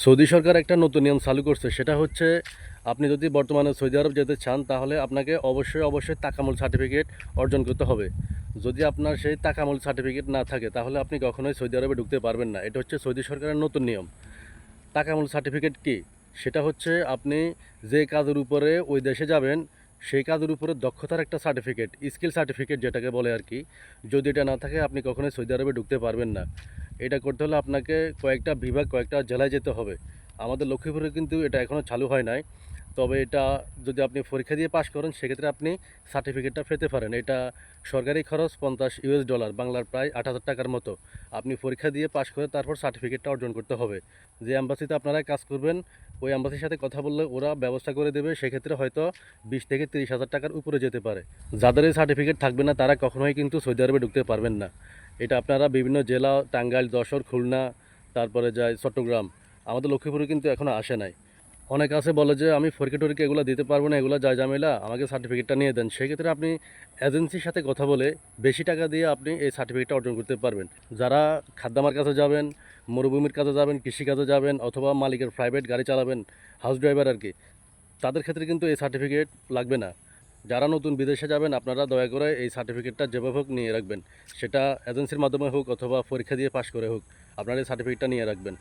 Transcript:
Saudi সরকার একটা নতুন নিয়ম চালু করছে, সেটা হচ্ছে আপনি যদি বর্তমানে সৌদি আরব যেতে চান তাহলে আপনাকে অবশ্যই তাকামুল সার্টিফিকেট অর্জন করতে হবে। যদি আপনার সেই তাকামুল সার্টিফিকেট না থাকে তাহলে আপনি কখনোই সৌদি আরবে ঢুকতে পারবেন না। এটা হচ্ছে সৌদি সরকারের নতুন নিয়ম। তাকামুল সার্টিফিকেট কি? সেটা হচ্ছে আপনি যে কাজের উপরে ওই দেশে যাবেন সেই কাজের উপরে দক্ষতার একটা সার্টিফিকেট, স্কিল সার্টিফিকেট যেটাকে বলে আর কি। যদি এটা না থাকে আপনি কখনোই সৌদি আরবে ঢুকতে পারবেন না। এটা করতে হলে আপনাকে কয়েকটা বিভাগ, কয়েকটা জেলায় যেতে হবে। আমাদের লক্ষ্মীপুরে কিন্তু এটা এখনও চালু হয় নাই। তবে এটা যদি আপনি পরীক্ষা দিয়ে পাশ করেন সেক্ষেত্রে আপনি সার্টিফিকেটটা পেতে পারেন। এটা সরকারি খরচ $50, বাংলার প্রায় ৮,০০০ টাকার মতো। আপনি পরীক্ষা দিয়ে পাশ করে তারপর সার্টিফিকেটটা অর্জন করতে হবে। যে অ্যাম্বাসিতে আপনারা কাজ করবেন ওই অ্যাম্বাসির সাথে কথা বললে ওরা ব্যবস্থা করে দেবে। সেক্ষেত্রে হয়তো 20 থেকে 30 হাজার টাকার উপরে যেতে পারে। যাদের এই সার্টিফিকেট থাকবে না তারা কখনোই কিন্তু সৌদি আরবে ঢুকতে পারবেন না। এটা আপনারা বিভিন্ন জেলা, টাঙ্গাইল, যশোর, খুলনা, তারপরে যায় চট্টগ্রাম, আমাদের লক্ষ্মীপুরে কিন্তু এখনও আসে নাই। অনেক আছে বলে যে আমি পরীক্ষা টরীক্ষা এগুলো দিতে পারবো না, এগুলো যায় ঝামেলা, আমাকে সার্টিফিকেটটা নিয়ে দেন। সেক্ষেত্রে আপনি এজেন্সির সাথে কথা বলে বেশি টাকা দিয়ে আপনি এই সার্টিফিকেটটা অর্জন করতে পারবেন। যারা খাদ্যামার কাছে যাবেন, মরুভূমির কাজে যাবেন, কৃষিকাজে যাবেন, অথবা মালিকের প্রাইভেট গাড়ি চালাবেন, হাউস ড্রাইভার আর কি, তাদের ক্ষেত্রে কিন্তু এই সার্টিফিকেট লাগবে না। যারা নতুন বিদেশে যাবেন আপনারা দয়া করে এই সার্টিফিকেটটা যেভাবে হোক নিয়ে রাখবেন। সেটা এজেন্সির মাধ্যমে হোক অথবা পরীক্ষা দিয়ে পাশ করে হোক, আপনারা এই সার্টিফিকেটটা নিয়ে রাখবেন।